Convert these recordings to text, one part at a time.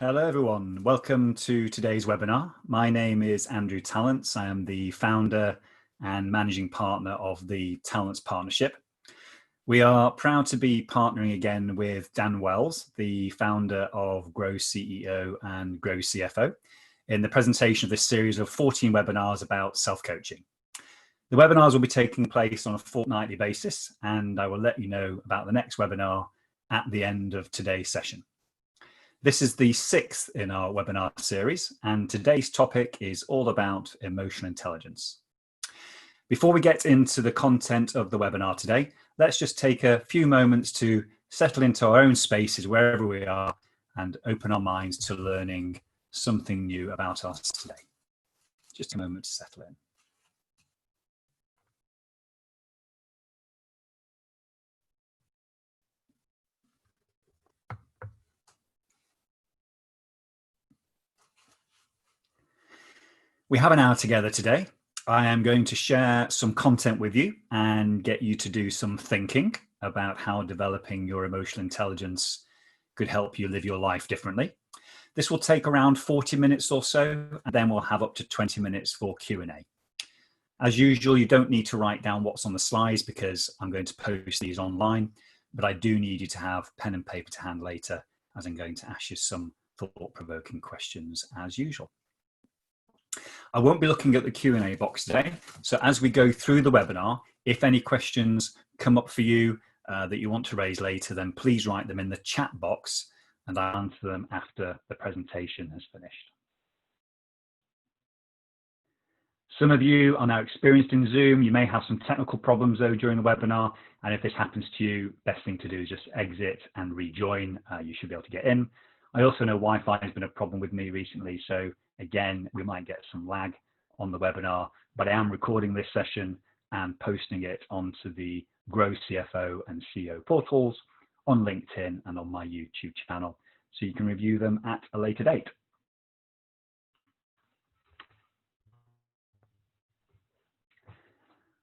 Hello everyone, welcome to today's webinar. My name is Andrew Tallents. I am the founder and managing partner of the Tallents Partnership. We are proud to be partnering again with Dan Wells, the founder of Grow CEO and Grow CFO, in the presentation of this series of 14 webinars about self-coaching. The webinars will be taking place on a fortnightly basis, and I will let you know about the next webinar at the end of today's session. This is the 6th in our webinar series, and today's topic is all about emotional intelligence. Before we get into the content of the webinar today, let's just take a few moments to settle into our own spaces wherever we are and open our minds to learning something new about us today. Just a moment to settle in. We have an hour together today. I am going to share some content with you and get you to do some thinking about how developing your emotional intelligence could help you live your life differently. This will take around 40 minutes or so, and then we'll have up to 20 minutes for Q&A. As usual, you don't need to write down what's on the slides because I'm going to post these online, but I do need you to have pen and paper to hand later, as I'm going to ask you some thought-provoking questions as usual. I won't be looking at the Q&A box today. So as we go through the webinar, if any questions come up for you that you want to raise later, then please write them in the chat box and I'll answer them after the presentation has finished. Some of you are now experienced in Zoom. You may have some technical problems though during the webinar. And if this happens to you, best thing to do is just exit and rejoin. You should be able to get in. I also know Wi-Fi has been a problem with me recently. So again, we might get some lag on the webinar, but I am recording this session and posting it onto the Grow CFO and CEO portals on LinkedIn and on my YouTube channel, so you can review them at a later date.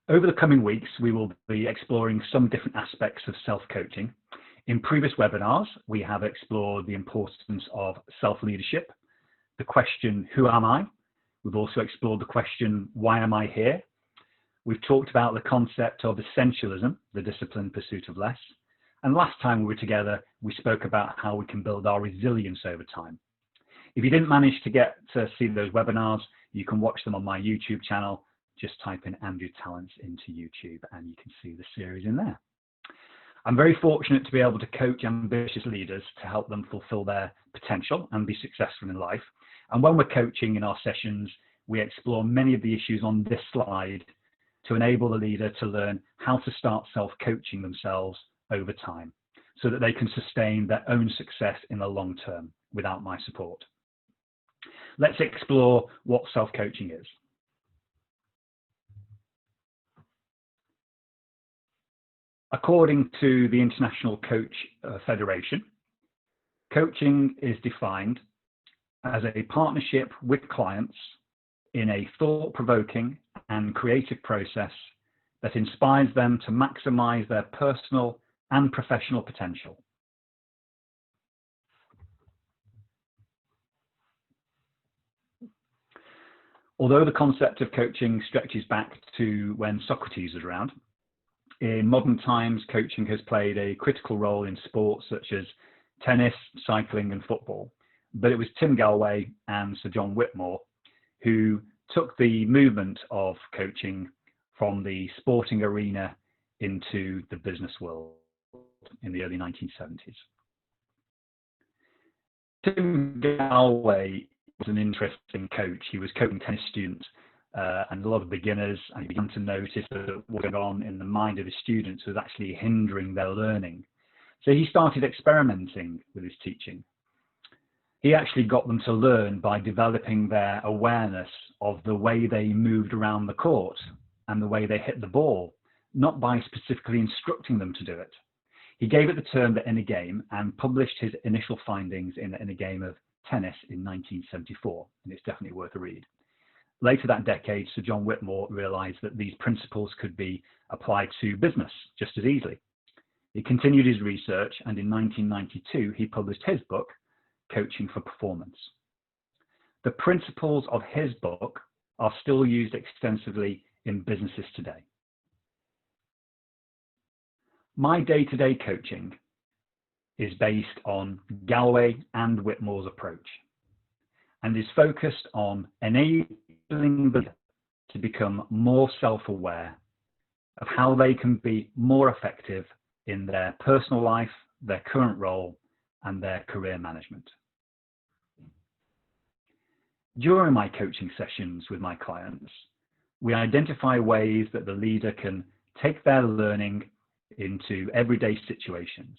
Over the coming weeks, we will be exploring some different aspects of self-coaching. In previous webinars, we have explored the importance of self-leadership, the question, who am I? We've also explored the question, why am I here? We've talked about the concept of essentialism, the disciplined pursuit of less. And last time we were together, we spoke about how we can build our resilience over time. If you didn't manage to get to see those webinars, you can watch them on my YouTube channel. Just type in Andrew Tallents into YouTube and you can see the series in there. I'm very fortunate to be able to coach ambitious leaders to help them fulfill their potential and be successful in life. And when we're coaching in our sessions, we explore many of the issues on this slide to enable the leader to learn how to start self-coaching themselves over time so that they can sustain their own success in the long term without my support. Let's explore what self-coaching is. According to the International Coach Federation, coaching is defined as a partnership with clients in a thought-provoking and creative process that inspires them to maximize their personal and professional potential. Although the concept of coaching stretches back to when Socrates was around, in modern times, coaching has played a critical role in sports such as tennis, cycling, and football. But it was Tim Galway and Sir John Whitmore who took the movement of coaching from the sporting arena into the business world in the early 1970s. Tim Galway was an interesting coach. He was coaching tennis students and a lot of beginners, and he began to notice that what was going on in the mind of the students was actually hindering their learning. So he started experimenting with his teaching. He actually got them to learn by developing their awareness of the way they moved around the court and the way they hit the ball, not by specifically instructing them to do it. He gave it the term the inner game and published his initial findings in the inner game of tennis in 1974, and it's definitely worth a read. Later that decade, Sir John Whitmore realized that these principles could be applied to business just as easily. He continued his research, and in 1992, he published his book, Coaching for Performance. The principles of his book are still used extensively in businesses today. My day-to-day coaching is based on Galloway and Whitmore's approach and is focused on enabling the leader to become more self-aware of how they can be more effective in their personal life, their current role, and their career management. During my coaching sessions with my clients, we identify ways that the leader can take their learning into everyday situations.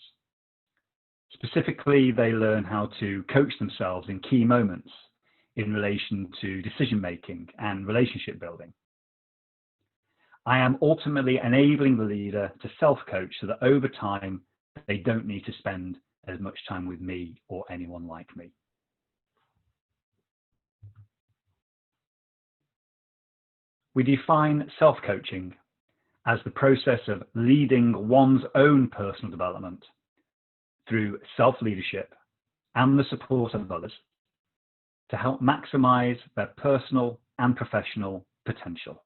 Specifically, they learn how to coach themselves in key moments in relation to decision-making and relationship building. I am ultimately enabling the leader to self-coach so that over time, they don't need to spend as much time with me or anyone like me. We define self-coaching as the process of leading one's own personal development through self-leadership and the support of others to help maximize their personal and professional potential.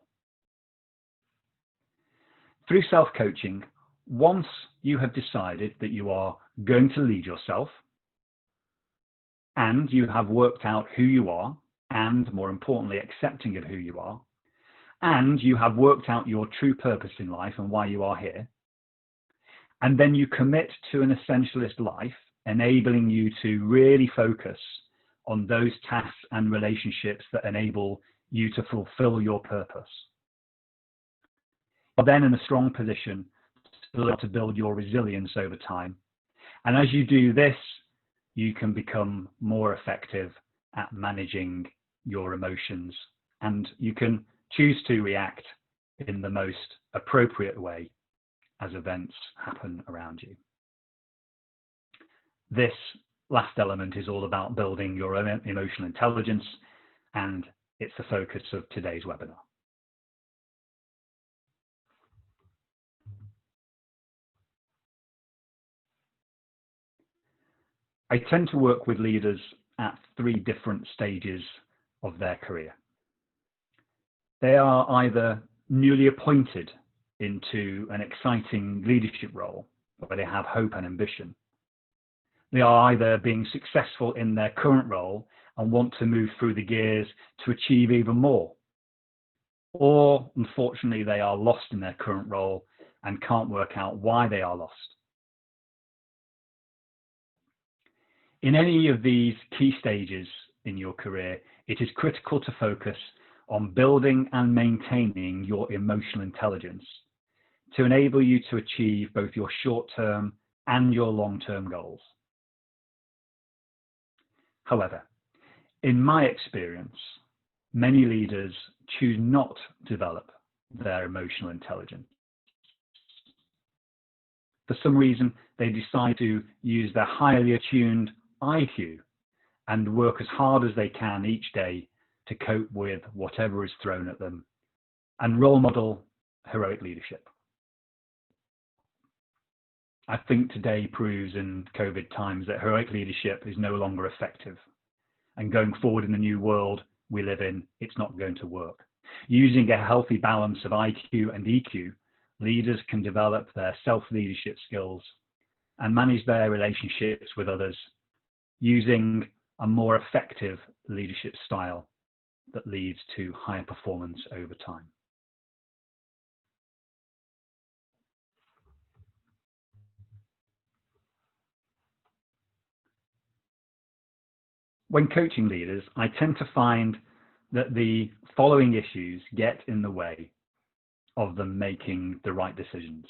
Through self-coaching, once you have decided that you are going to lead yourself and you have worked out who you are and, more importantly, accepting of who you are, and you have worked out your true purpose in life and why you are here, and then you commit to an essentialist life, enabling you to really focus on those tasks and relationships that enable you to fulfill your purpose. You're then in a strong position to build your resilience over time. And as you do this, you can become more effective at managing your emotions, and you can choose to react in the most appropriate way as events happen around you. This last element is all about building your own emotional intelligence, and it's the focus of today's webinar. I tend to work with leaders at 3 different stages of their career. They are either newly appointed into an exciting leadership role where they have hope and ambition. They are either being successful in their current role and want to move through the gears to achieve even more. Or, unfortunately, they are lost in their current role and can't work out why they are lost. In any of these key stages in your career, it is critical to focus on building and maintaining your emotional intelligence to enable you to achieve both your short-term and your long-term goals. However, in my experience, many leaders choose not to develop their emotional intelligence. For some reason, they decide to use their highly attuned IQ and work as hard as they can each day to cope with whatever is thrown at them and role model heroic leadership. I think today proves in COVID times that heroic leadership is no longer effective. And going forward in the new world we live in, it's not going to work. Using a healthy balance of IQ and EQ, leaders can develop their self-leadership skills and manage their relationships with others using a more effective leadership style that leads to higher performance over time. When coaching leaders, I tend to find that the following issues get in the way of them making the right decisions.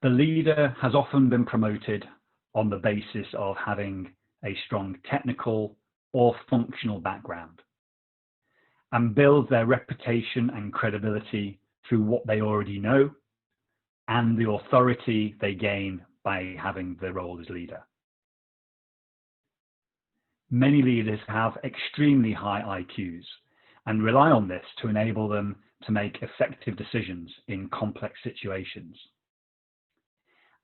The leader has often been promoted on the basis of having a strong technical or functional background and builds their reputation and credibility through what they already know and the authority they gain by having the role as leader. Many leaders have extremely high IQs and rely on this to enable them to make effective decisions in complex situations.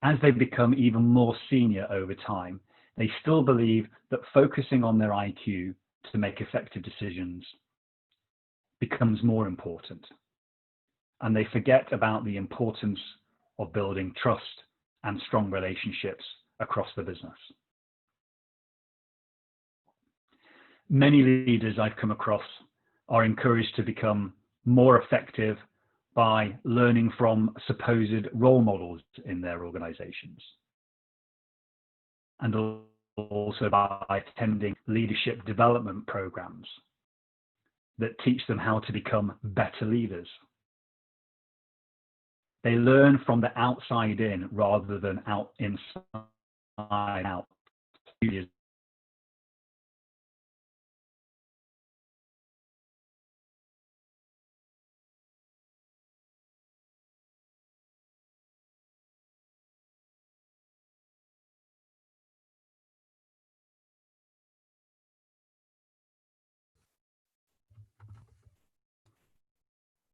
As they become even more senior over time, they still believe that focusing on their IQ to make effective decisions becomes more important. And they forget about the importance of building trust and strong relationships across the business. Many leaders I've come across are encouraged to become more effective by learning from supposed role models in their organizations, and also by attending leadership development programs that teach them how to become better leaders. They learn from the outside in rather than inside out.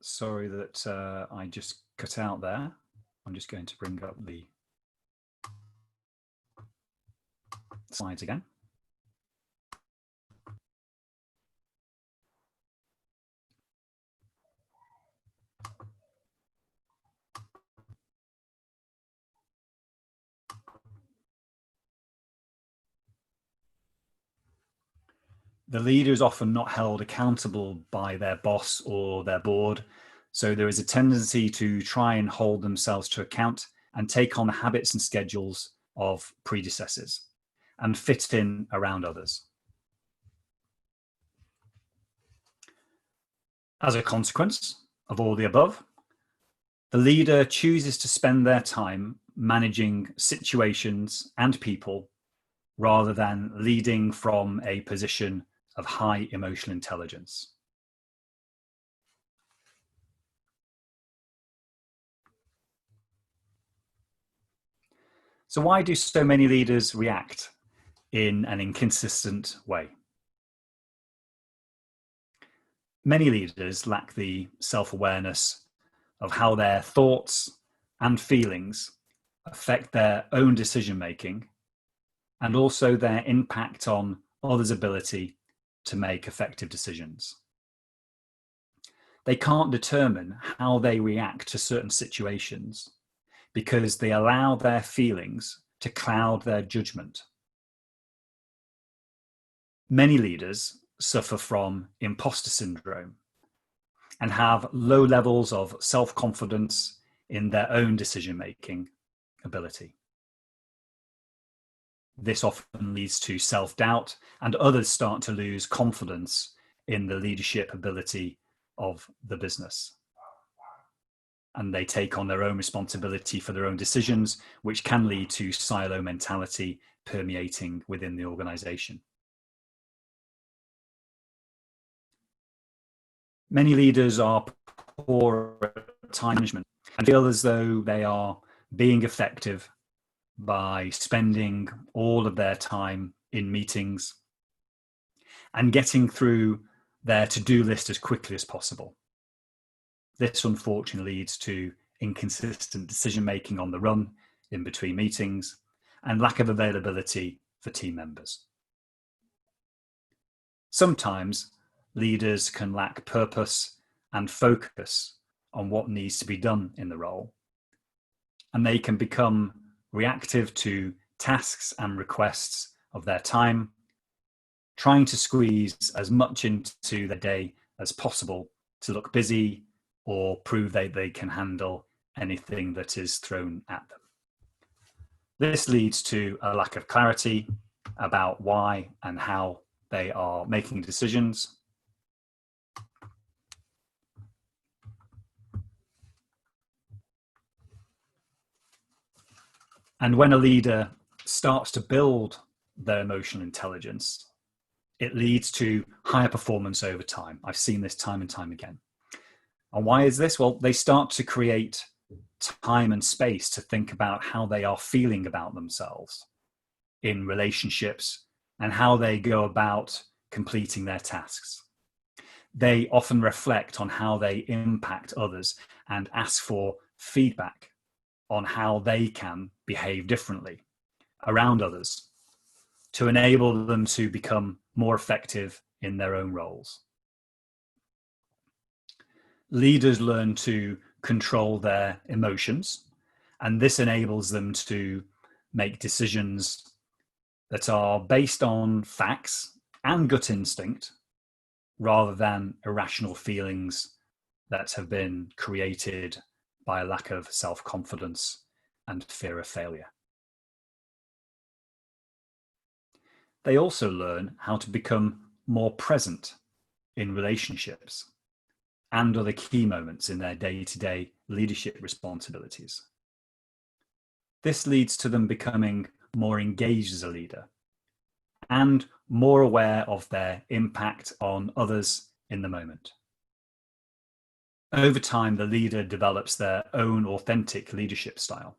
Sorry that I just cut out there. I'm just going to bring up the slides again. The leader is often not held accountable by their boss or their board, so there is a tendency to try and hold themselves to account and take on the habits and schedules of predecessors and fit in around others. As a consequence of all the above, the leader chooses to spend their time managing situations and people rather than leading from a position of high emotional intelligence. So why do so many leaders react in an inconsistent way? Many leaders lack the self-awareness of how their thoughts and feelings affect their own decision-making and also their impact on others' ability to make effective decisions. They can't determine how they react to certain situations because they allow their feelings to cloud their judgment. Many leaders suffer from imposter syndrome and have low levels of self-confidence in their own decision-making ability. This often leads to self-doubt, and others start to lose confidence in the leadership ability of the business. And they take on their own responsibility for their own decisions, which can lead to silo mentality permeating within the organization. Many leaders are poor at time management and feel as though they are being effective by spending all of their time in meetings and getting through their to-do list as quickly as possible. This unfortunately leads to inconsistent decision-making on the run in between meetings and lack of availability for team members. Sometimes leaders can lack purpose and focus on what needs to be done in the role, and they can become reactive to tasks and requests of their time, trying to squeeze as much into their day as possible to look busy or prove that they can handle anything that is thrown at them. This leads to a lack of clarity about why and how they are making decisions. And when a leader starts to build their emotional intelligence, it leads to higher performance over time. I've seen this time and time again. And why is this? Well, they start to create time and space to think about how they are feeling about themselves in relationships and how they go about completing their tasks. They often reflect on how they impact others and ask for feedback on how they can behave differently around others to enable them to become more effective in their own roles. Leaders learn to control their emotions, and this enables them to make decisions that are based on facts and gut instinct rather than irrational feelings that have been created by a lack of self-confidence and fear of failure. They also learn how to become more present in relationships and other key moments in their day-to-day leadership responsibilities. This leads to them becoming more engaged as a leader and more aware of their impact on others in the moment. Over time, the leader develops their own authentic leadership style.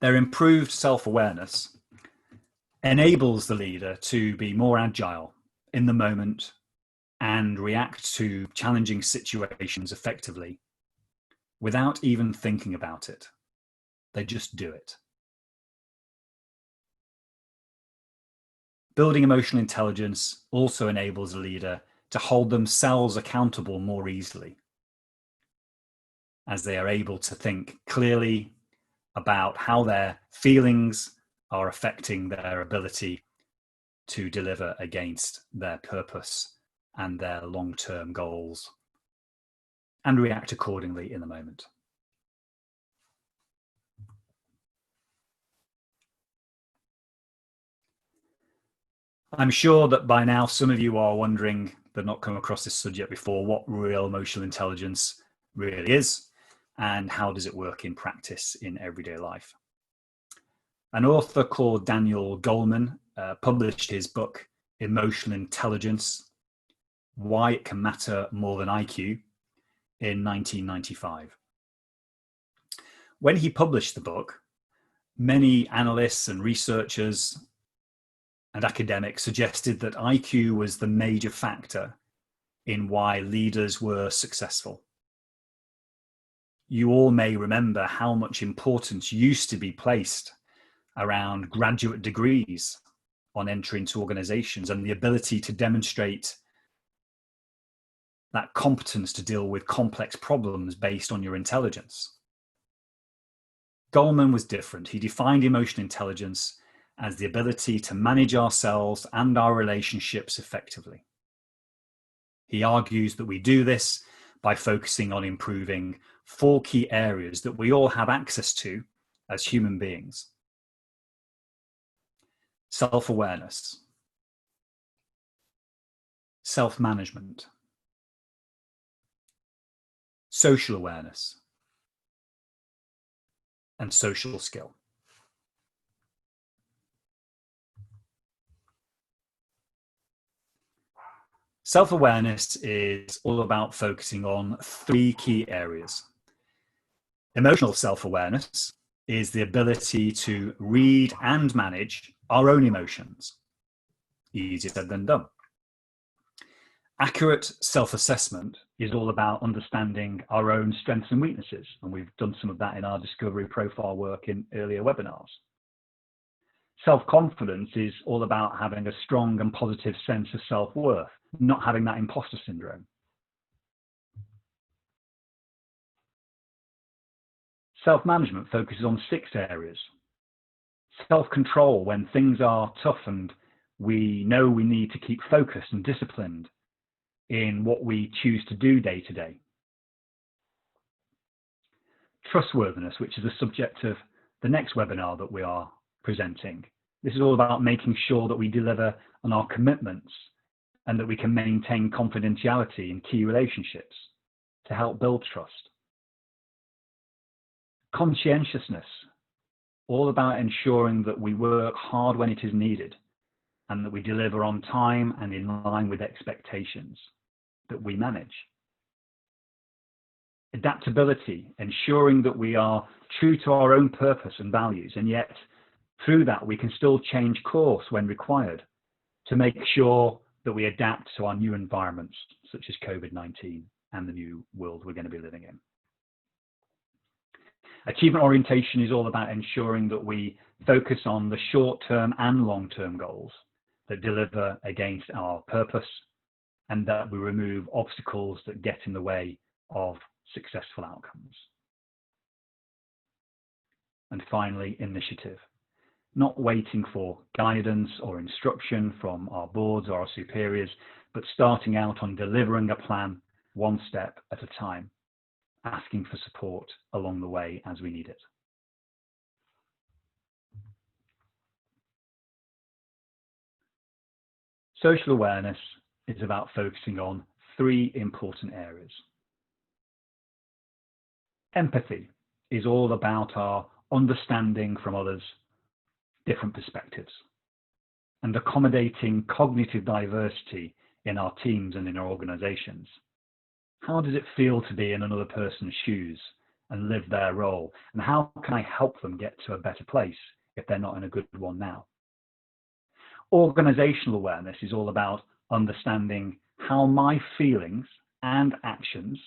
Their improved self-awareness enables the leader to be more agile in the moment and react to challenging situations effectively without even thinking about it. They just do it. Building emotional intelligence also enables a leader to hold themselves accountable more easily, as they are able to think clearly about how their feelings are affecting their ability to deliver against their purpose and their long-term goals, and react accordingly in the moment. I'm sure that by now some of you are wondering, they've not come across this subject before, what real emotional intelligence really is and how does it work in practice in everyday life. An author called Daniel Goleman published his book, Emotional Intelligence, Why It Can Matter More Than IQ, in 1995. When he published the book, many analysts and researchers and academics suggested that IQ was the major factor in why leaders were successful. You all may remember how much importance used to be placed around graduate degrees on entry into organizations and the ability to demonstrate that competence to deal with complex problems based on your intelligence. Goleman was different. He defined emotional intelligence as the ability to manage ourselves and our relationships effectively. He argues that we do this by focusing on improving 4 key areas that we all have access to as human beings. Self-awareness, self-management, social awareness, and social skill. Self-awareness is all about focusing on 3 key areas. Emotional self-awareness is the ability to read and manage our own emotions. Easier said than done. Accurate self-assessment is all about understanding our own strengths and weaknesses, and we've done some of that in our discovery profile work in earlier webinars. Self-confidence is all about having a strong and positive sense of self-worth, not having that imposter syndrome. Self-management focuses on 6 areas. Self-control when things are tough and we know we need to keep focused and disciplined in what we choose to do day to day. Trustworthiness, which is the subject of the next webinar that we are presenting. This is all about making sure that we deliver on our commitments and that we can maintain confidentiality in key relationships to help build trust. Conscientiousness, all about ensuring that we work hard when it is needed and that we deliver on time and in line with expectations that we manage. Adaptability, ensuring that we are true to our own purpose and values, and yet through that we can still change course when required to make sure that we adapt to our new environments, such as COVID-19 and the new world we're going to be living in. Achievement orientation is all about ensuring that we focus on the short-term and long-term goals that deliver against our purpose, and that we remove obstacles that get in the way of successful outcomes. And finally, initiative. Not waiting for guidance or instruction from our boards or our superiors, but starting out on delivering a plan one step at a time, asking for support along the way as we need it. Social awareness is about focusing on three important areas. Empathy is all about our understanding from others' different perspectives and accommodating cognitive diversity in our teams and in our organizations. How does it feel to be in another person's shoes and live their role? And how can I help them get to a better place if they're not in a good one now? Organizational awareness is all about understanding how my feelings and actions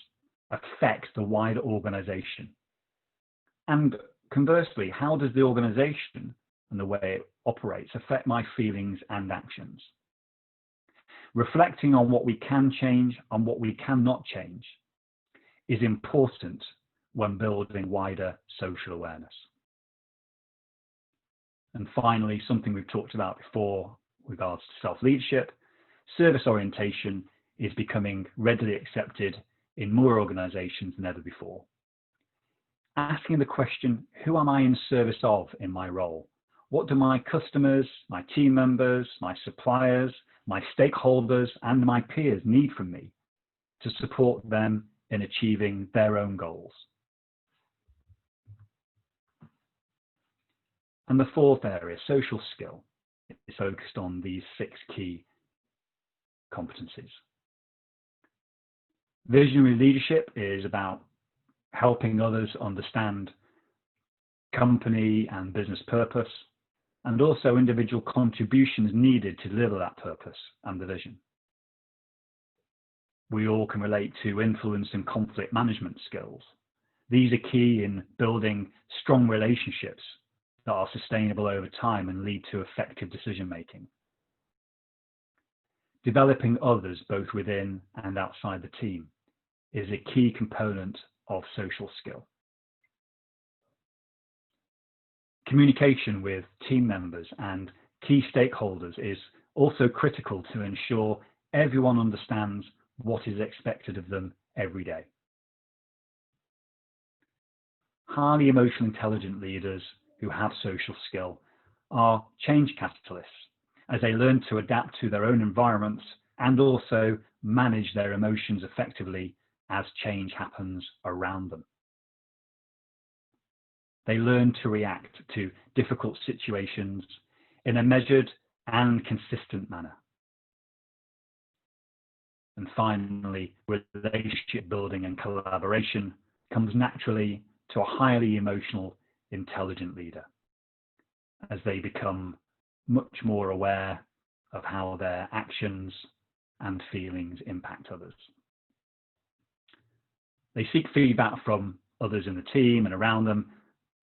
affect the wider organization. And conversely, how does the organization and the way it operates affect my feelings and actions? Reflecting on what we can change and what we cannot change is important when building wider social awareness. And finally, something we've talked about before with regards to self-leadership, service orientation is becoming readily accepted in more organizations than ever before. Asking the question, who am I in service of in my role? What do my customers, my team members, my suppliers, my stakeholders, and my peers need from me to support them in achieving their own goals? And the fourth area, social skill, is focused on these 6 key competencies. Visionary leadership is about helping others understand company and business purpose, and also individual contributions needed to deliver that purpose and the vision. We all can relate to influence and conflict management skills. These are key in building strong relationships that are sustainable over time and lead to effective decision making. Developing others both within and outside the team is a key component of social skill. Communication with team members and key stakeholders is also critical to ensure everyone understands what is expected of them every day. Highly emotionally intelligent leaders who have social skill are change catalysts as they learn to adapt to their own environments and also manage their emotions effectively as change happens around them. They learn to react to difficult situations in a measured and consistent manner. And finally, relationship building and collaboration comes naturally to a highly emotional, intelligent leader as they become much more aware of how their actions and feelings impact others. They seek feedback from others in the team and around them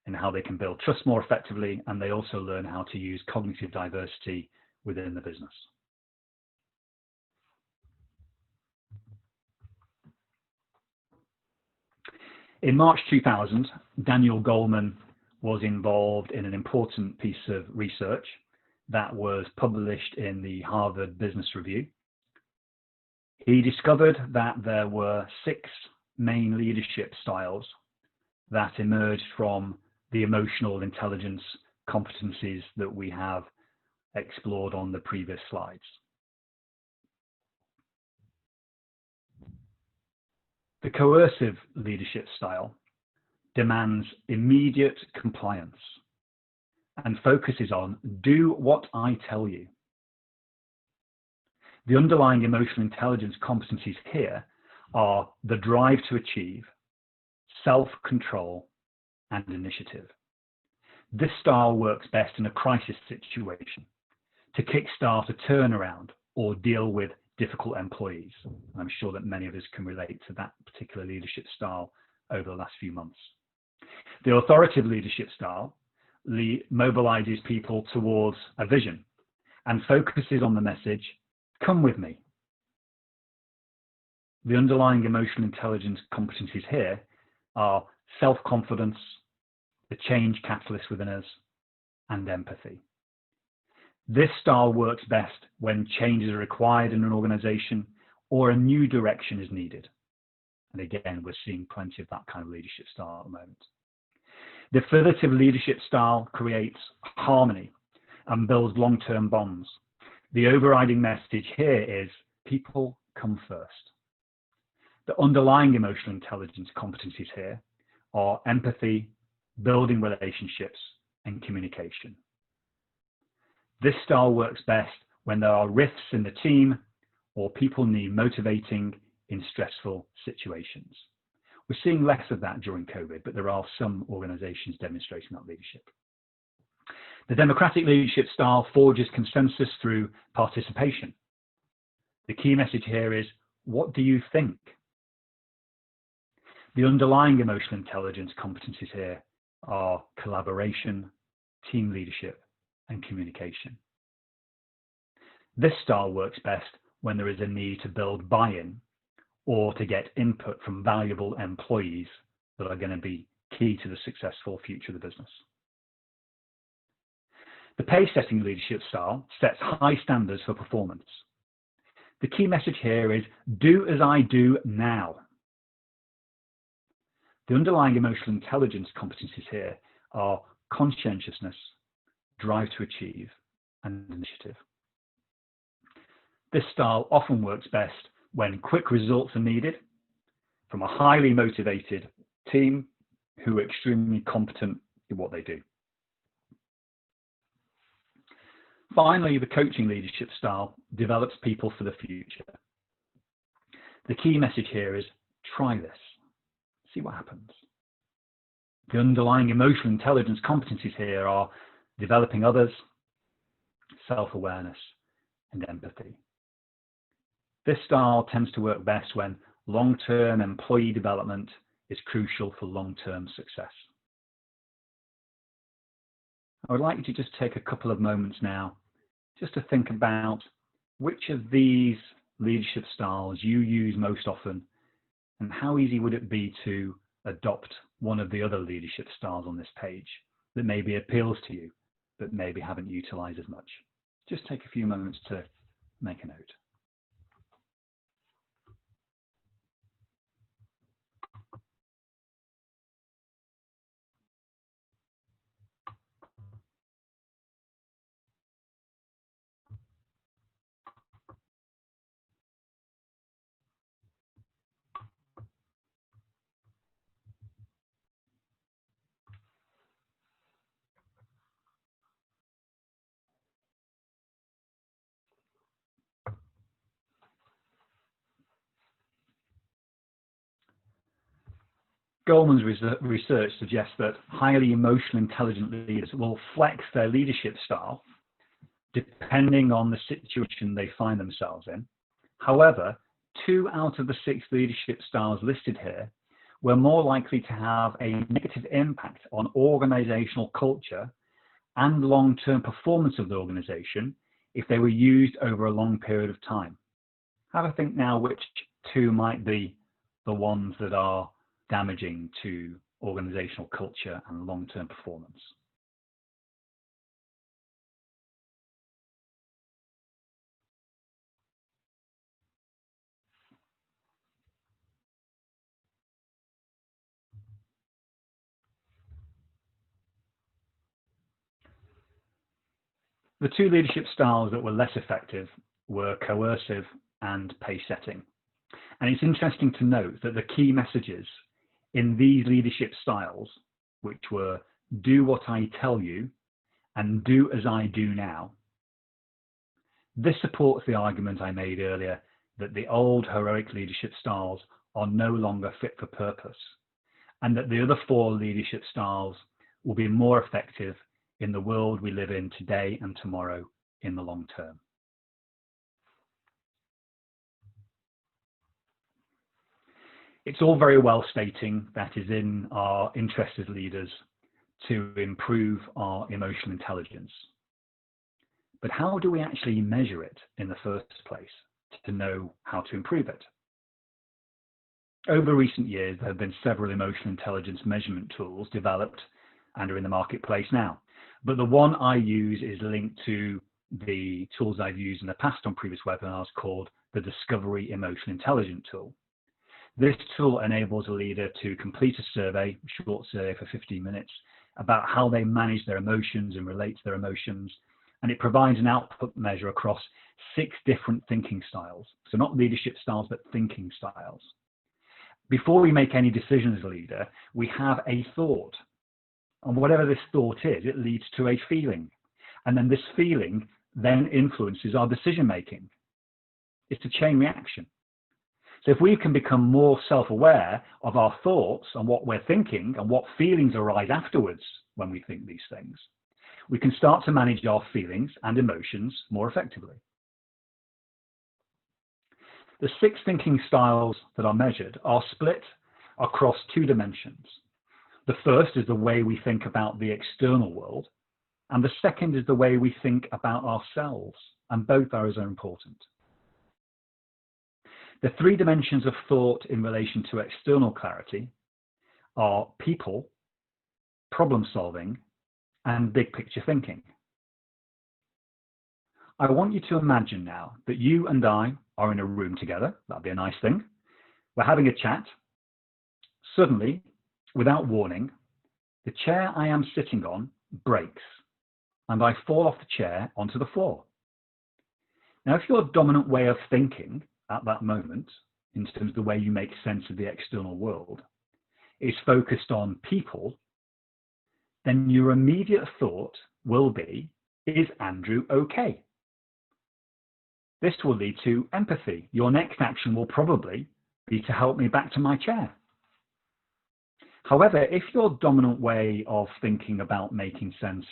and how they can build trust more effectively, and they also learn how to use cognitive diversity within the business. In March 2000, Daniel Goleman was involved in an important piece of research that was published in the Harvard Business Review. He discovered that there were 6 main leadership styles that emerged from the emotional intelligence competencies that we have explored on the previous slides. The coercive leadership style demands immediate compliance and focuses on do what I tell you. The underlying emotional intelligence competencies here are the drive to achieve, self-control, and initiative. This style works best in a crisis situation to kickstart a turnaround or deal with difficult employees. I'm sure that many of us can relate to that particular leadership style over the last few months. The authoritative leadership style mobilizes people towards a vision and focuses on the message, come with me. The underlying emotional intelligence competencies here are self-confidence, the change catalyst within us, and empathy. This style works best when changes are required in an organization or a new direction is needed. And again, we're seeing plenty of that kind of leadership style at the moment. The affiliative leadership style creates harmony and builds long-term bonds. The overriding message here is people come first. The underlying emotional intelligence competencies here are empathy, building relationships, and communication. This style works best when there are rifts in the team or people need motivating in stressful situations. We're seeing less of that during COVID, but there are some organizations demonstrating that leadership. The democratic leadership style forges consensus through participation. The key message here is, what do you think? The underlying emotional intelligence competencies here are collaboration, team leadership, and communication. This style works best when there is a need to build buy-in or to get input from valuable employees that are going to be key to the successful future of the business. The pace-setting leadership style sets high standards for performance. The key message here is, do as I do now. The underlying emotional intelligence competencies here are conscientiousness, drive to achieve, and initiative. This style often works best when quick results are needed from a highly motivated team who are extremely competent in what they do. Finally, the coaching leadership style develops people for the future. The key message here is, try this, see what happens. The underlying emotional intelligence competencies here are developing others, self-awareness, and empathy. This style tends to work best when long-term employee development is crucial for long-term success. I would like you to just take a couple of moments now just to think about which of these leadership styles you use most often and how easy would it be to adopt one of the other leadership styles on this page that maybe appeals to you but maybe haven't utilized as much. Just take a few moments to make a note. Goldman's research suggests that highly emotional intelligent leaders will flex their leadership style depending on the situation they find themselves in. However, 2 out of the 6 leadership styles listed here were more likely to have a negative impact on organizational culture and long-term performance of the organization if they were used over a long period of time. Have a think now which 2 might be the ones that are damaging to organizational culture and long-term performance. The 2 leadership styles that were less effective were coercive and pace setting. And it's interesting to note that the key messages in these leadership styles, which were do what I tell you and do as I do now, this supports the argument I made earlier that the old heroic leadership styles are no longer fit for purpose, and that the other 4 leadership styles will be more effective in the world we live in today and tomorrow in the long term. It's all very well stating that is in our interest as leaders to improve our emotional intelligence. But how do we actually measure it in the first place to know how to improve it? Over recent years, there have been several emotional intelligence measurement tools developed and are in the marketplace now. But the one I use is linked to the tools I've used in the past on previous webinars called the Discovery Emotional Intelligence Tool. This tool enables a leader to complete a survey, a short survey for 15 minutes, about how they manage their emotions and relate to their emotions. And it provides an output measure across 6 different thinking styles. So not leadership styles, but thinking styles. Before we make any decision as a leader, we have a thought. And whatever this thought is, it leads to a feeling. And then this feeling then influences our decision making. It's a chain reaction. So if we can become more self-aware of our thoughts and what we're thinking and what feelings arise afterwards when we think these things, we can start to manage our feelings and emotions more effectively. The 6 thinking styles that are measured are split across 2 dimensions. The first is the way we think about the external world, and the second is the way we think about ourselves, and both those are important. The 3 dimensions of thought in relation to external clarity are people, problem solving, and big picture thinking. I want you to imagine now that you and I are in a room together. That'd be a nice thing. We're having a chat. Suddenly, without warning, the chair I am sitting on breaks and I fall off the chair onto the floor. Now, if your dominant way of thinking at that moment, in terms of the way you make sense of the external world, is focused on people, then your immediate thought will be, is Andrew okay? This will lead to empathy. Your next action will probably be to help me back to my chair. However, if your dominant way of thinking about making sense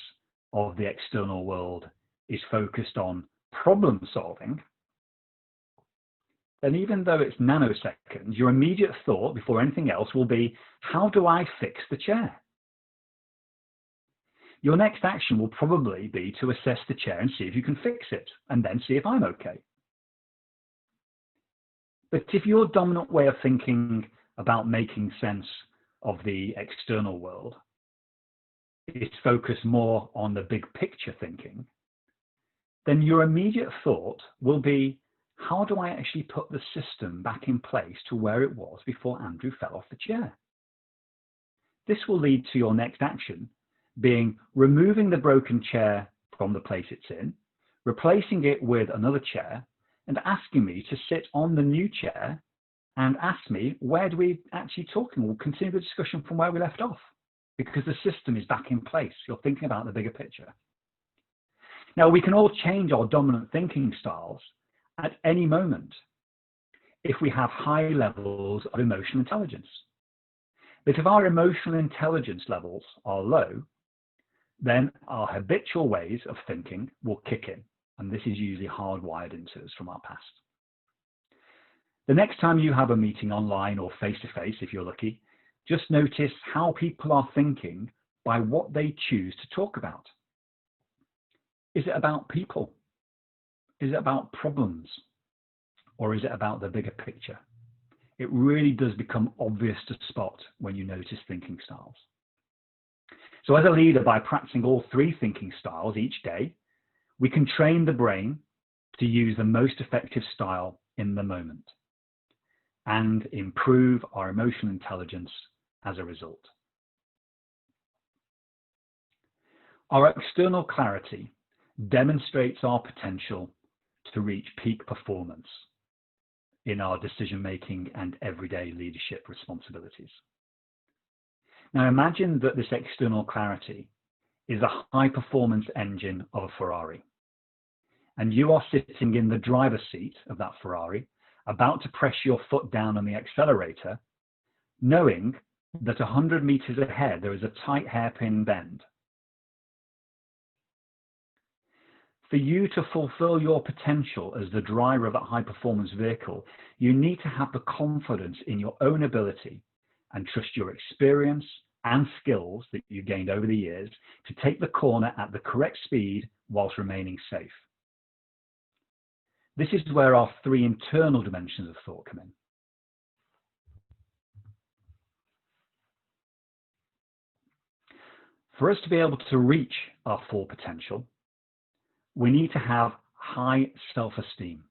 of the external world is focused on problem solving, then even though it's nanoseconds, your immediate thought before anything else will be, how do I fix the chair? Your next action will probably be to assess the chair and see if you can fix it, and then see if I'm okay. But if your dominant way of thinking about making sense of the external world is focused more on the big picture thinking, then your immediate thought will be, how do I actually put the system back in place to where it was before Andrew fell off the chair? This will lead to your next action being removing the broken chair from the place it's in, replacing it with another chair, and asking me to sit on the new chair and ask me, where do we actually talk? And we'll continue the discussion from where we left off, because the system is back in place. You're thinking about the bigger picture. Now, we can all change our dominant thinking styles at any moment if we have high levels of emotional intelligence. But if our emotional intelligence levels are low, then our habitual ways of thinking will kick in. And this is usually hardwired into us from our past. The next time you have a meeting online or face-to-face, if you're lucky, just notice how people are thinking by what they choose to talk about. Is it about people? Is it about problems? Or is it about the bigger picture? It really does become obvious to spot when you notice thinking styles. So as a leader, by practicing all 3 thinking styles each day, we can train the brain to use the most effective style in the moment and improve our emotional intelligence as a result. Our external clarity demonstrates our potential to reach peak performance in our decision-making and everyday leadership responsibilities. Now imagine that this external clarity is a high-performance engine of a Ferrari, and you are sitting in the driver's seat of that Ferrari, about to press your foot down on the accelerator, knowing that 100 meters ahead there is a tight hairpin bend. For you to fulfill your potential as the driver of that high performance vehicle, you need to have the confidence in your own ability and trust your experience and skills that you gained over the years to take the corner at the correct speed whilst remaining safe. This is where our three internal dimensions of thought come in. For us to be able to reach our full potential, we need to have high self-esteem.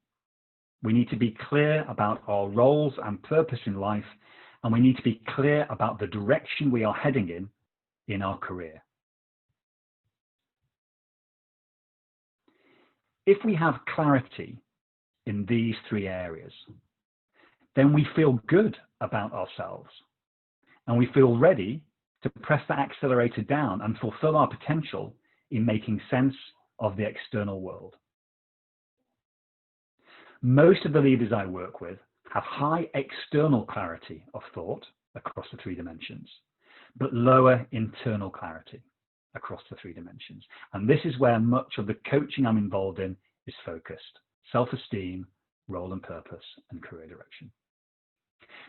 We need to be clear about our roles and purpose in life, and we need to be clear about the direction we are heading in our career. If we have clarity in these three areas, then we feel good about ourselves and we feel ready to press the accelerator down and fulfill our potential in making sense of the external world. Most of the leaders I work with have high external clarity of thought across the three dimensions, but lower internal clarity across the three dimensions. And this is where much of the coaching I'm involved in is focused: self-esteem, role and purpose, and career direction.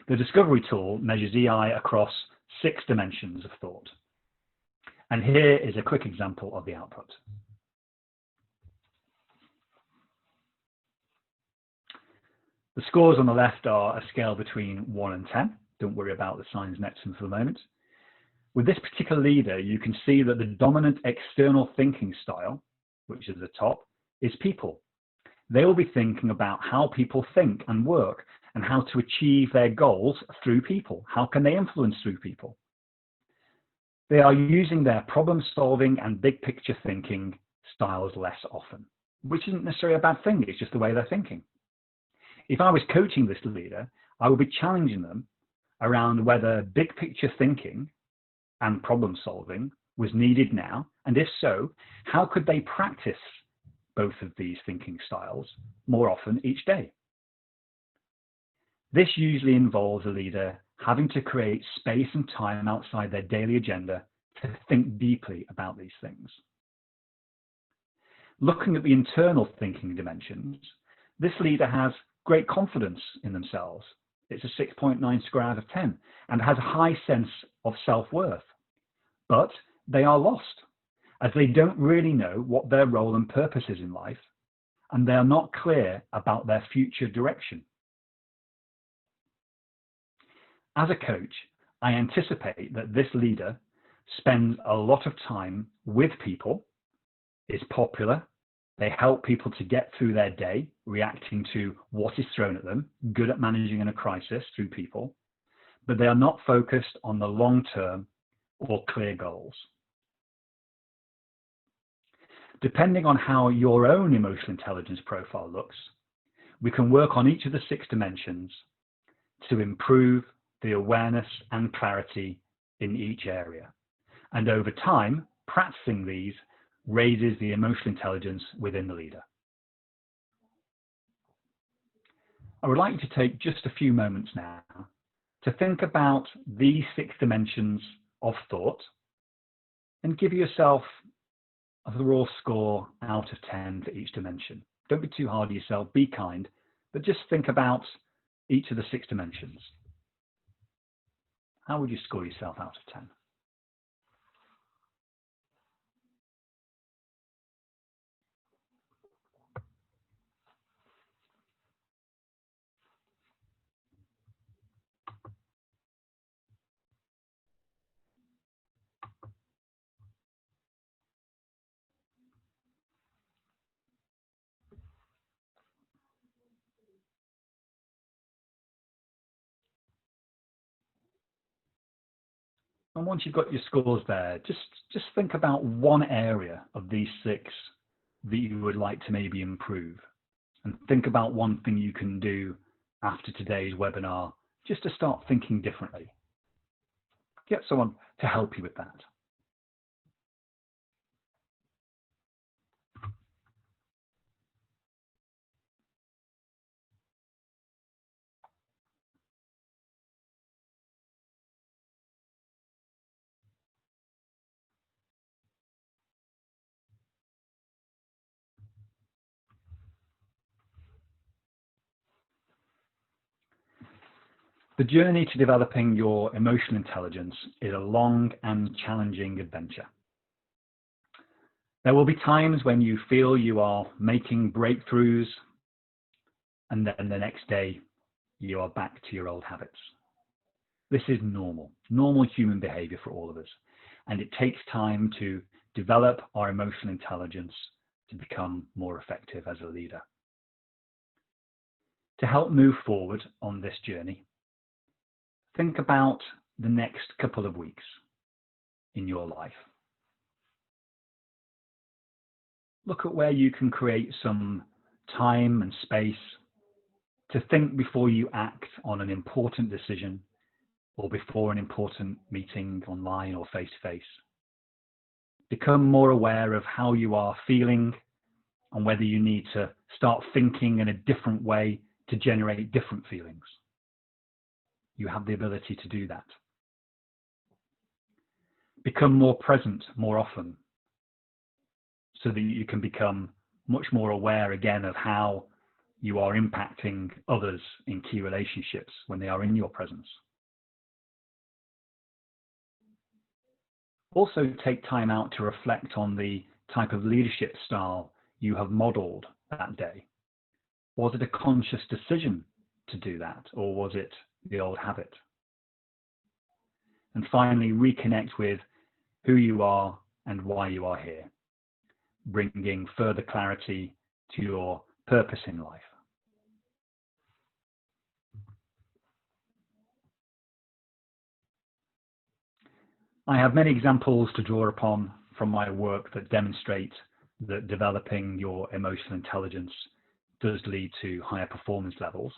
The discovery tool measures EI across 6 dimensions of thought. And here is a quick example of the output. The scores on the left are a scale between 1 and 10. Don't worry about the signs next to them for the moment. With this particular leader, you can see that the dominant external thinking style, which is the top, is people. They will be thinking about how people think and work and how to achieve their goals through people. How can they influence through people? They are using their problem-solving and big picture thinking styles less often, which isn't necessarily a bad thing. It's just the way they're thinking. If I was coaching this leader, I would be challenging them around whether big picture thinking and problem solving was needed now, and if so, how could they practice both of these thinking styles more often each day? This usually involves a leader having to create space and time outside their daily agenda to think deeply about these things. Looking at the internal thinking dimensions, this leader has great confidence in themselves. It's a 6.9 score out of 10 and has a high sense of self-worth. But they are lost as they don't really know what their role and purpose is in life, and they are not clear about their future direction. As a coach, I anticipate that this leader spends a lot of time with people, is popular, they help people to get through their day, reacting to what is thrown at them, good at managing in a crisis through people, but they are not focused on the long term or clear goals. Depending on how your own emotional intelligence profile looks, we can work on each of the 6 dimensions to improve the awareness and clarity in each area. And over time, practicing these raises the emotional intelligence within the leader. I would like you to take just a few moments now to think about these 6 dimensions of thought and give yourself a raw score out of 10 for each dimension. Don't be too hard on yourself, be kind, but just think about each of the 6 dimensions. How would you score yourself out of 10? And once you've got your scores there, just think about one area of these 6 that you would like to maybe improve. And think about one thing you can do after today's webinar just to start thinking differently. Get someone to help you with that. The journey to developing your emotional intelligence is a long and challenging adventure. There will be times when you feel you are making breakthroughs, and then the next day you are back to your old habits. This is normal human behavior for all of us, and it takes time to develop our emotional intelligence to become more effective as a leader. To help move forward on this journey, think about the next couple of weeks in your life. Look at where you can create some time and space to think before you act on an important decision or before an important meeting online or face-to-face. Become more aware of how you are feeling and whether you need to start thinking in a different way to generate different feelings. You have the ability to do that. Become more present more often so that you can become much more aware again of how you are impacting others in key relationships when they are in your presence. Also take time out to reflect on the type of leadership style you have modeled that day. Was it a conscious decision to do that, or was it the old habit? And finally, reconnect with who you are and why you are here, bringing further clarity to your purpose in life. I have many examples to draw upon from my work that demonstrate that developing your emotional intelligence does lead to higher performance levels.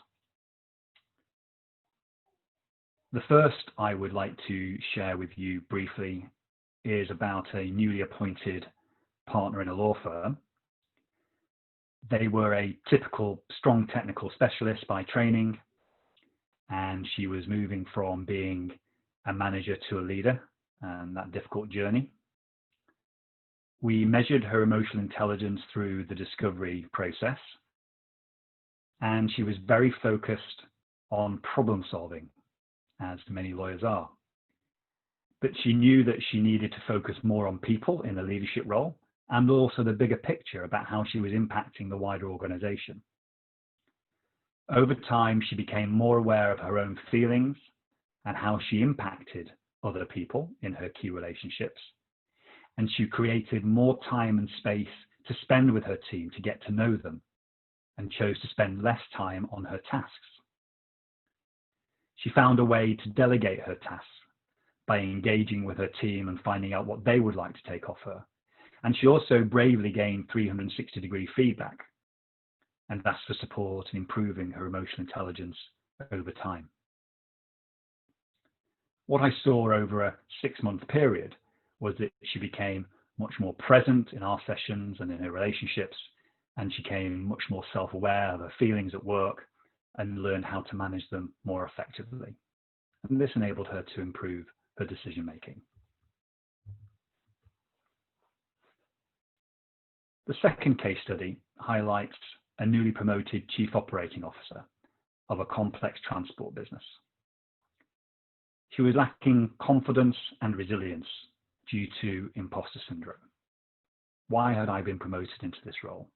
The first I would like to share with you briefly is about a newly appointed partner in a law firm. They were a typical strong technical specialist by training, and she was moving from being a manager to a leader, and that difficult journey. We measured her emotional intelligence through the discovery process, and she was very focused on problem solving, as many lawyers are. But she knew that she needed to focus more on people in the leadership role, and also the bigger picture about how she was impacting the wider organization. Over time, she became more aware of her own feelings and how she impacted other people in her key relationships. And she created more time and space to spend with her team to get to know them, and chose to spend less time on her tasks. She found a way to delegate her tasks by engaging with her team and finding out what they would like to take off her. And she also bravely gained 360-degree feedback and asked for support in improving her emotional intelligence over time. What I saw over a 6-month period was that she became much more present in our sessions and in her relationships, and she became much more self-aware of her feelings at work and learned how to manage them more effectively. And this enabled her to improve her decision-making. The second case study highlights a newly promoted chief operating officer of a complex transport business. She was lacking confidence and resilience due to imposter syndrome. Why had I been promoted into this role?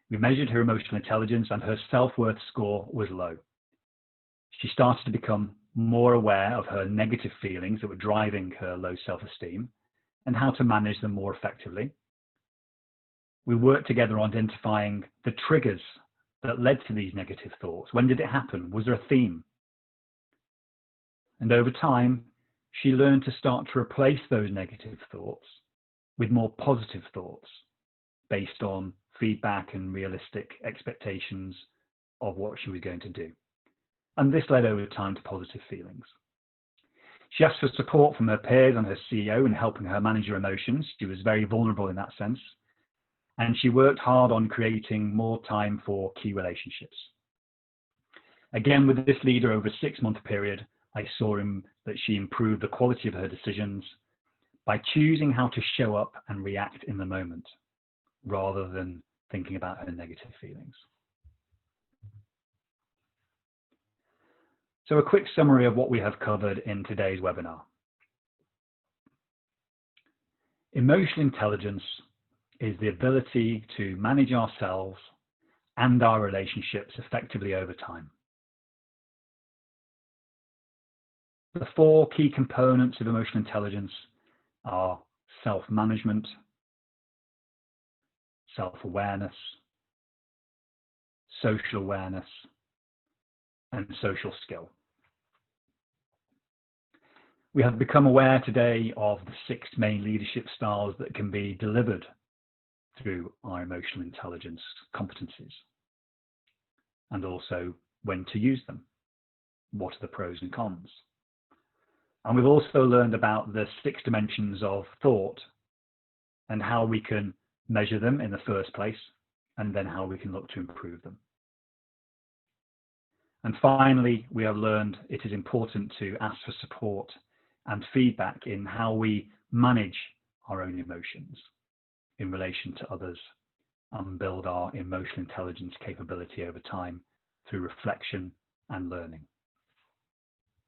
We measured her emotional intelligence, and her self-worth score was low. She started to become more aware of her negative feelings that were driving her low self-esteem and how to manage them more effectively. We worked together on identifying the triggers that led to these negative thoughts. When did it happen? Was there a theme? And over time, she learned to start to replace those negative thoughts with more positive thoughts based on feedback and realistic expectations of what she was going to do. And this led over time to positive feelings. She asked for support from her peers and her CEO in helping her manage her emotions. She was very vulnerable in that sense. And she worked hard on creating more time for key relationships. Again, with this leader over a 6-month period, I saw that she improved the quality of her decisions by choosing how to show up and react in the moment, rather than thinking about her negative feelings. So a quick summary of what we have covered in today's webinar. Emotional intelligence is the ability to manage ourselves and our relationships effectively over time. The four key components of emotional intelligence are self-management, self-awareness, social awareness, and social skill. We have become aware today of the 6 main leadership styles that can be delivered through our emotional intelligence competencies, and also when to use them. What are the pros and cons? And we've also learned about the 6 dimensions of thought and how we can measure them in the first place, and then how we can look to improve them. And finally, we have learned it is important to ask for support and feedback in how we manage our own emotions in relation to others and build our emotional intelligence capability over time through reflection and learning.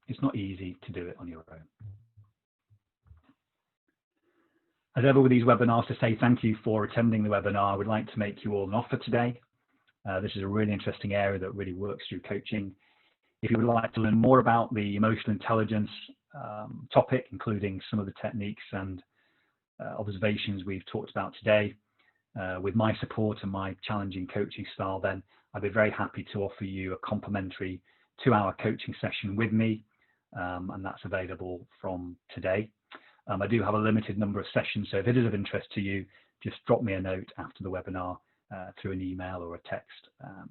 It's not easy to do it on your own. As ever with these webinars, to say thank you for attending the webinar, I would like to make you all an offer today. This is a really interesting area that really works through coaching. If you would like to learn more about the emotional intelligence topic, including some of the techniques and observations we've talked about today, with my support and my challenging coaching style, then I'd be very happy to offer you a complimentary 2-hour coaching session with me, and that's available from today. I do have a limited number of sessions, so if it is of interest to you, just drop me a note after the webinar through an email or a text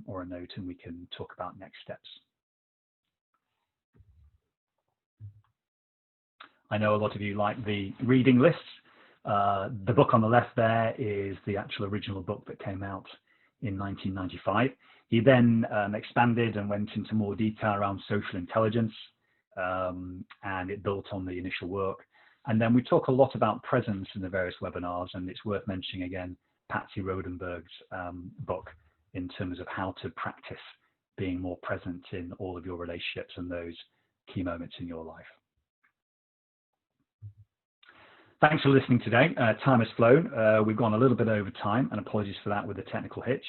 or a note, and we can talk about next steps. I know a lot of you like the reading lists. The book on the left there is the actual original book that came out in 1995. He then expanded and went into more detail around social intelligence, and it built on the initial work. And then we talk a lot about presence in the various webinars, and it's worth mentioning again Patsy Rodenberg's book in terms of how to practice being more present in all of your relationships and those key moments in your life. Thanks for listening today. Time has flown. We've gone a little bit over time, and apologies for that with the technical hitch.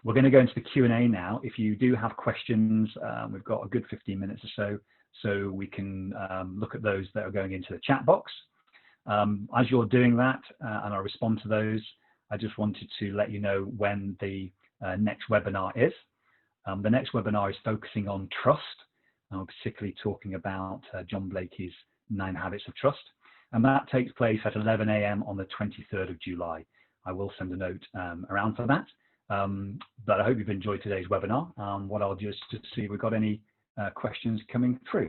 We're going to go into the Q&A now. If you do have questions, we've got a good 15 minutes or so we can look at those that are going into the chat box. As you're doing that, and I'll respond to those, I just wanted to let you know when the next webinar is. The next webinar is focusing on trust, and we're particularly talking about John Blakey's 9 Habits of Trust. And that takes place at 11 a.m. on the 23rd of July. I will send a note around for that. But I hope you've enjoyed today's webinar. What I'll just see if we've got any questions coming through.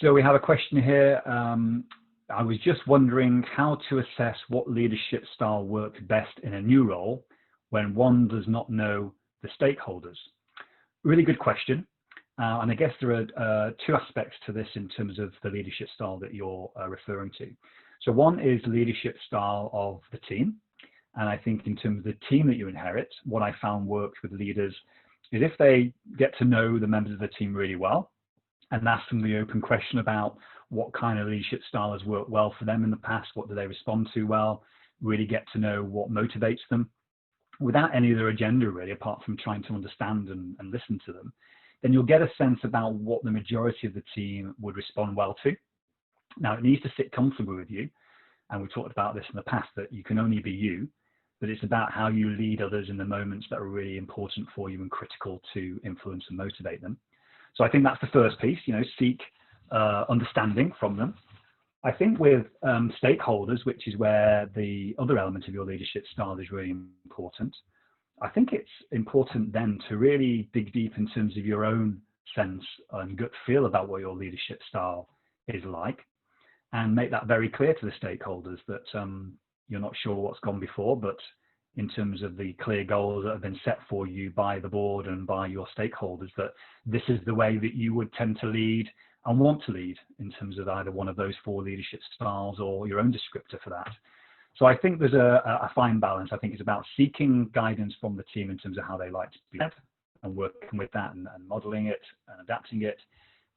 So we have a question here. I was just wondering how to assess what leadership style works best in a new role when one does not know the stakeholders. Really good question. And I guess there are 2 aspects to this in terms of the leadership style that you're referring to. So one is leadership style of the team. And I think in terms of the team that you inherit, what I found works with leaders is if they get to know the members of the team really well, and ask them the open question about what kind of leadership style has worked well for them in the past, what do they respond to well, really get to know what motivates them, without any other agenda really, apart from trying to understand and listen to them, then you'll get a sense about what the majority of the team would respond well to. Now, it needs to sit comfortably with you, and we've talked about this in the past, that you can only be you, but it's about how you lead others in the moments that are really important for you and critical to influence and motivate them. So I think that's the first piece, seek understanding from them. I think with stakeholders, which is where the other element of your leadership style is really important, I think it's important then to really dig deep in terms of your own sense and gut feel about what your leadership style is like, and make that very clear to the stakeholders that you're not sure what's gone before, but in terms of the clear goals that have been set for you by the board and by your stakeholders, that this is the way that you would tend to lead and want to lead in terms of either one of those 4 leadership styles or your own descriptor for that. So I think there's a fine balance. I think it's about seeking guidance from the team in terms of how they like to be led and working with that and modeling it and adapting it,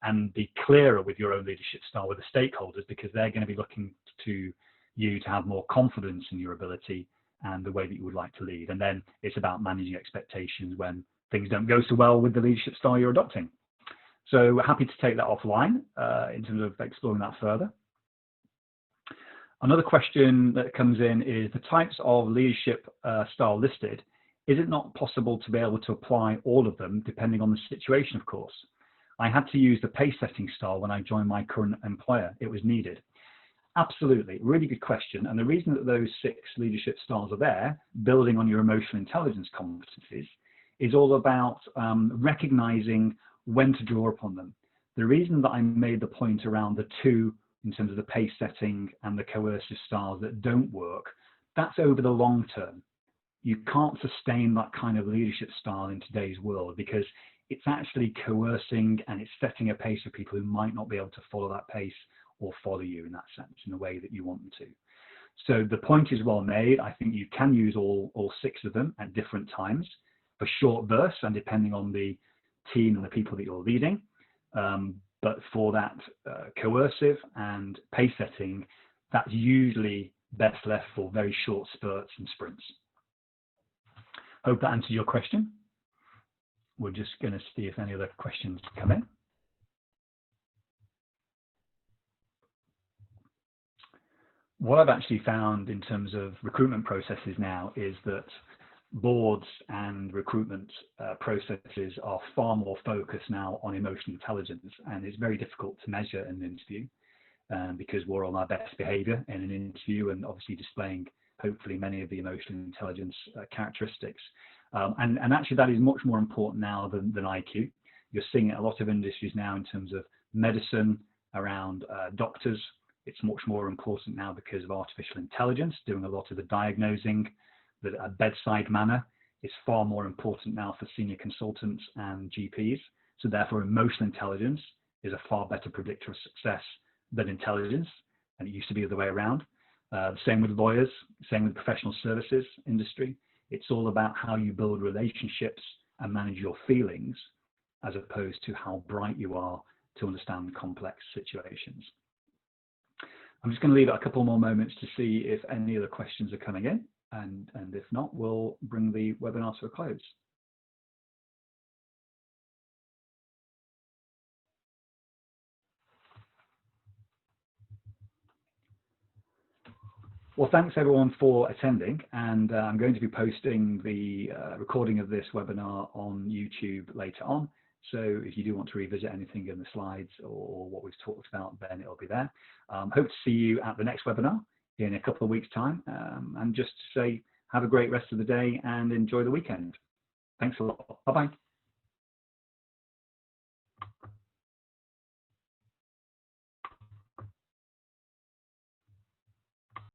and be clearer with your own leadership style with the stakeholders, because they're going to be looking to you to have more confidence in your ability and the way that you would like to lead. And then it's about managing expectations when things don't go so well with the leadership style you're adopting. So happy to take that offline in terms of exploring that further. Another question that comes in is the types of leadership style listed. Is it not possible to be able to apply all of them depending on the situation, of course? I had to use the pace setting style when I joined my current employer. It was needed. Absolutely, really good question. And the reason that those 6 leadership styles are there, building on your emotional intelligence competencies, is all about recognizing when to draw upon them. The reason that I made the point around the 2 in terms of the pace setting and the coercive styles that don't work, that's over the long term. You can't sustain that kind of leadership style in today's world, because it's actually coercing and it's setting a pace for people who might not be able to follow that pace or follow you in that sense, in the way that you want them to. So the point is well made. I think you can use all 6 of them at different times for short bursts and depending on the team and the people that you're leading. But for that coercive and pace setting, that's usually best left for very short spurts and sprints. Hope that answers your question. We're just going to see if any other questions come in. What I've actually found in terms of recruitment processes now is that boards and recruitment processes are far more focused now on emotional intelligence, and it's very difficult to measure in an interview because we're on our best behavior in an interview and obviously displaying hopefully many of the emotional intelligence characteristics. And actually that is much more important now than IQ. You're seeing it in a lot of industries now in terms of medicine, around doctors. It's much more important now because of artificial intelligence doing a lot of the diagnosing. That a bedside manner is far more important now for senior consultants and GPs. So therefore emotional intelligence is a far better predictor of success than intelligence, and it used to be the other way around. Same with lawyers, same with professional services industry. It's all about how you build relationships and manage your feelings as opposed to how bright you are to understand complex situations. I'm just going to leave it a couple more moments to see if any other questions are coming in. And if not, we'll bring the webinar to a close. Well, thanks everyone for attending, and I'm going to be posting the recording of this webinar on YouTube later on. So if you do want to revisit anything in the slides or what we've talked about, then it'll be there. Hope to see you at the next webinar in a couple of weeks' time. And just to say, have a great rest of the day and enjoy the weekend. Thanks a lot. Bye-bye.